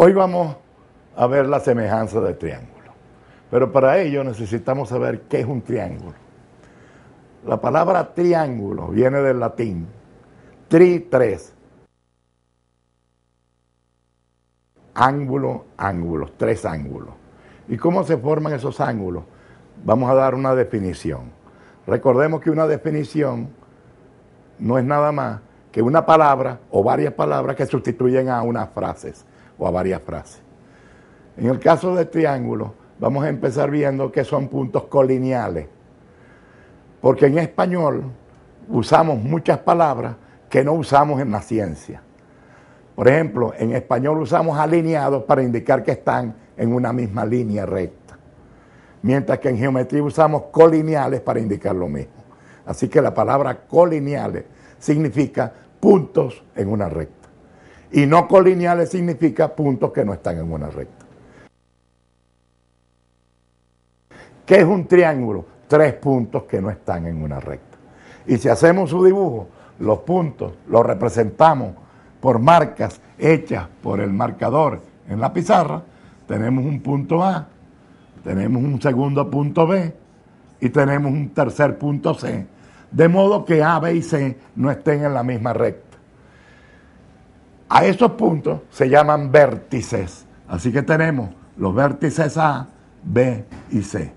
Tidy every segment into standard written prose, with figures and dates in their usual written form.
Hoy vamos a ver la semejanza del triángulo, pero para ello necesitamos saber qué es un triángulo. La palabra triángulo viene del latín tres, ángulo, ángulos, tres ángulos. ¿Y cómo se forman esos ángulos? Vamos a dar una definición. Recordemos que una definición no es nada más que una palabra o varias palabras que sustituyen a unas frases o a varias frases. En el caso del triángulo, vamos a empezar viendo que son puntos colineales, porque en español usamos muchas palabras que no usamos en la ciencia. Por ejemplo, en español usamos alineados para indicar que están en una misma línea recta, mientras que en geometría usamos colineales para indicar lo mismo. Así que la palabra colineales significa puntos en una recta. Y no colineales significa puntos que no están en una recta. ¿Qué es un triángulo? Tres puntos que no están en una recta. Y si hacemos su dibujo, los puntos los representamos por marcas hechas por el marcador en la pizarra. Tenemos un punto A, tenemos un segundo punto B y tenemos un tercer punto C. De modo que A, B y C no estén en la misma recta. A esos puntos se llaman vértices. Así que tenemos los vértices A, B y C.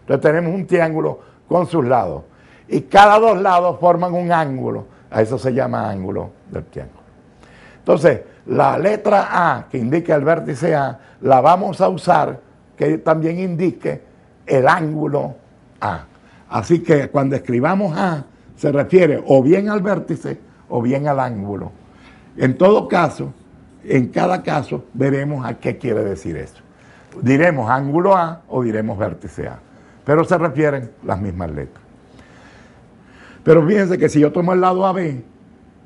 Entonces tenemos un triángulo con sus lados. Y cada dos lados forman un ángulo. A eso se llama ángulo del triángulo. Entonces, la letra A, que indica el vértice A, la vamos a usar que también indique el ángulo A. Así que cuando escribamos A, se refiere o bien al vértice o bien al ángulo. En todo caso, en cada caso, veremos a qué quiere decir eso. Diremos ángulo A o diremos vértice A, pero se refieren las mismas letras. Pero fíjense que si yo tomo el lado AB,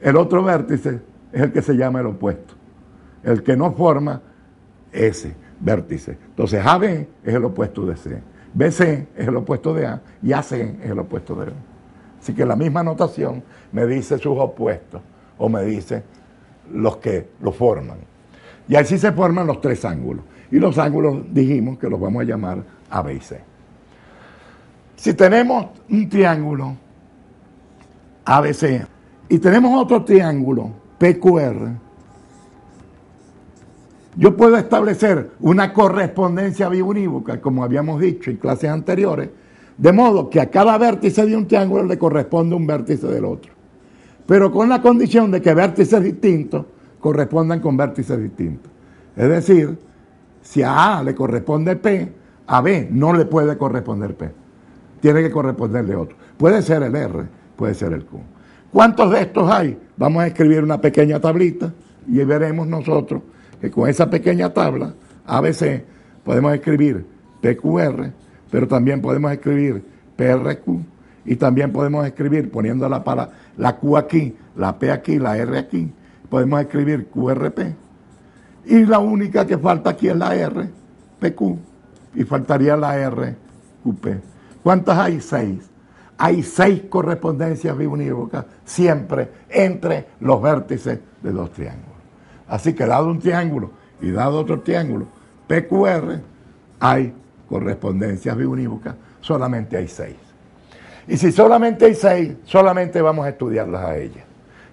el otro vértice es el que se llama el opuesto, el que no forma ese vértice. Entonces AB es el opuesto de C, BC es el opuesto de A y AC es el opuesto de B. Así que la misma notación me dice sus opuestos o me dice los que lo forman. Y así se forman los tres ángulos. Y los ángulos dijimos que los vamos a llamar A, B y C. Si tenemos un triángulo ABC y tenemos otro triángulo PQR, yo puedo establecer una correspondencia biunívoca, como habíamos dicho en clases anteriores, de modo que a cada vértice de un triángulo le corresponde un vértice del otro, pero con la condición de que vértices distintos correspondan con vértices distintos. Es decir, si a A le corresponde P, a B no le puede corresponder P. Tiene que corresponderle otro. Puede ser el R, puede ser el Q. ¿Cuántos de estos hay? Vamos a escribir una pequeña tablita y veremos nosotros que con esa pequeña tabla, ABC, podemos escribir PQR, pero también podemos escribir PRQ y también podemos escribir, poniendo la Q aquí, la P aquí, la R aquí, podemos escribir QRP. Y la única que falta aquí es la R, PQ, y faltaría la R, QP. ¿Cuántas hay? 6. Hay 6 correspondencias biunívocas siempre entre los vértices de dos triángulos. Así que dado un triángulo y dado otro triángulo, PQR, hay correspondencias biunívocas, solamente hay 6. Y si solamente hay 6, solamente vamos a estudiarlas a ellas.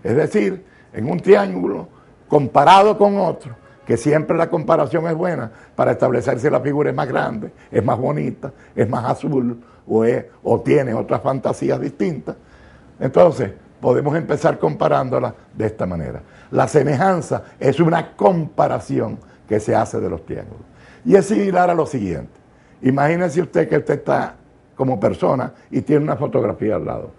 Es decir, en un triángulo comparado con otro, que siempre la comparación es buena para establecer si la figura es más grande, es más bonita, es más azul o tiene otras fantasías distintas. Entonces, podemos empezar comparándola de esta manera. La semejanza es una comparación que se hace de los triángulos. Y es similar a lo siguiente. Imagínese usted que usted está como persona y tiene una fotografía al lado.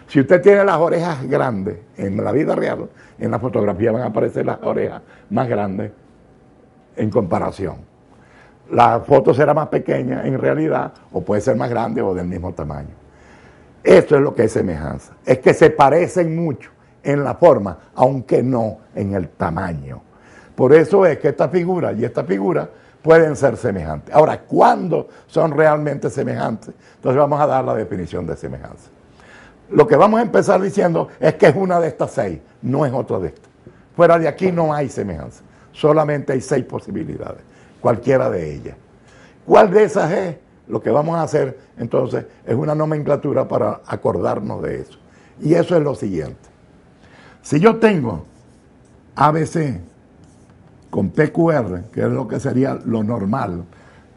Si usted tiene las orejas grandes en la vida real, en la fotografía van a aparecer las orejas más grandes en comparación. La foto será más pequeña en realidad, o puede ser más grande o del mismo tamaño. Esto es lo que es semejanza. Es que se parecen mucho en la forma, aunque no en el tamaño. Por eso es que esta figura y esta figura pueden ser semejantes. Ahora, ¿cuándo son realmente semejantes? Entonces vamos a dar la definición de semejanza. Lo que vamos a empezar diciendo es que es una de estas 6, no es otra de estas. Fuera de aquí no hay semejanza, solamente hay 6 posibilidades, cualquiera de ellas. ¿Cuál de esas es? Lo que vamos a hacer entonces es una nomenclatura para acordarnos de eso. Y eso es lo siguiente. Si yo tengo ABC con PQR, que es lo que sería lo normal,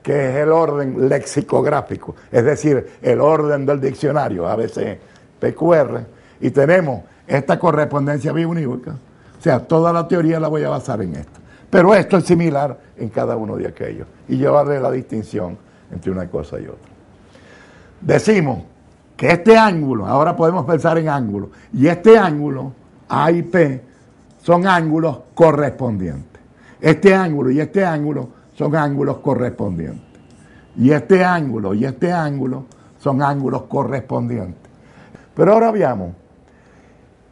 que es el orden lexicográfico, es decir, el orden del diccionario, ABC, PQR, y tenemos esta correspondencia biunívoca, o sea, toda la teoría la voy a basar en esto. Pero esto es similar en cada uno de aquellos, y llevarle la distinción entre una cosa y otra. Decimos que este ángulo, ahora podemos pensar en ángulos, y este ángulo, A y P, son ángulos correspondientes. Este ángulo y este ángulo son ángulos correspondientes. Y este ángulo y este ángulo son ángulos correspondientes. Pero ahora veamos,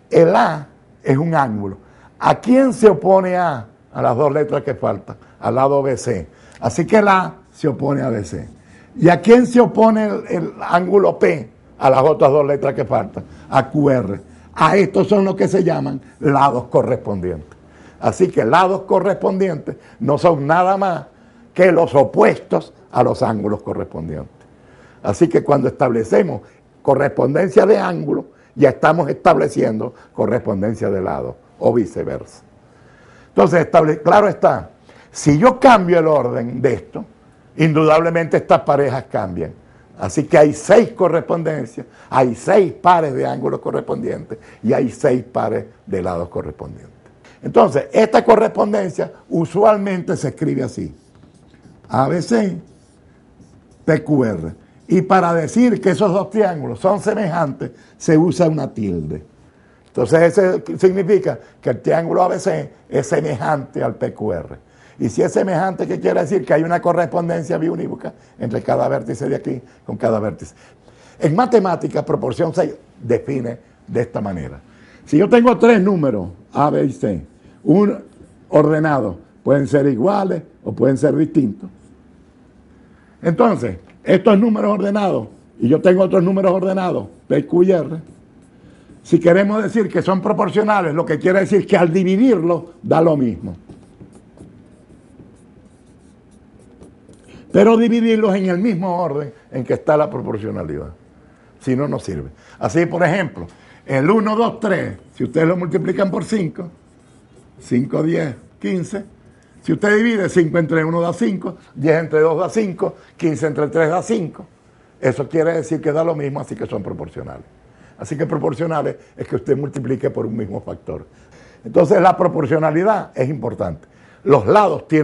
el A es un ángulo. ¿A quién se opone A? A las 2 letras que faltan, al lado BC. Así que el A se opone a BC. ¿Y a quién se opone el ángulo P? A las otras 2 letras que faltan, a QR. A estos son los que se llaman lados correspondientes. Así que lados correspondientes no son nada más que los opuestos a los ángulos correspondientes. Así que cuando establecemos correspondencia de ángulo, ya estamos estableciendo correspondencia de lado, o viceversa. Entonces, claro está, si yo cambio el orden de esto, indudablemente estas parejas cambian. Así que hay 6 correspondencias, hay 6 pares de ángulos correspondientes y hay 6 pares de lados correspondientes. Entonces, esta correspondencia usualmente se escribe así: ABC, PQR. Y para decir que esos 2 triángulos son semejantes, se usa una tilde. Entonces, eso significa que el triángulo ABC es semejante al PQR. Y si es semejante, ¿qué quiere decir? Que hay una correspondencia biunívoca entre cada vértice de aquí con cada vértice. En matemáticas, proporción 6 define de esta manera. Si yo tengo 3 números, A, B y C, un ordenado, pueden ser iguales o pueden ser distintos. Entonces, estos números ordenados, y yo tengo otros números ordenados, P, Q y R, si queremos decir que son proporcionales, lo que quiere decir que al dividirlos da lo mismo. Pero dividirlos en el mismo orden en que está la proporcionalidad. Si no, no sirve. Así, por ejemplo, el 1, 2, 3, si ustedes lo multiplican por 5, 5, 10, 15. Si usted divide 5 entre 1 da 5, 10 entre 2 da 5, 15 entre 3 da 5. Eso quiere decir que da lo mismo, así que son proporcionales. Así que proporcionales es que usted multiplique por un mismo factor. Entonces la proporcionalidad es importante. Los lados tienen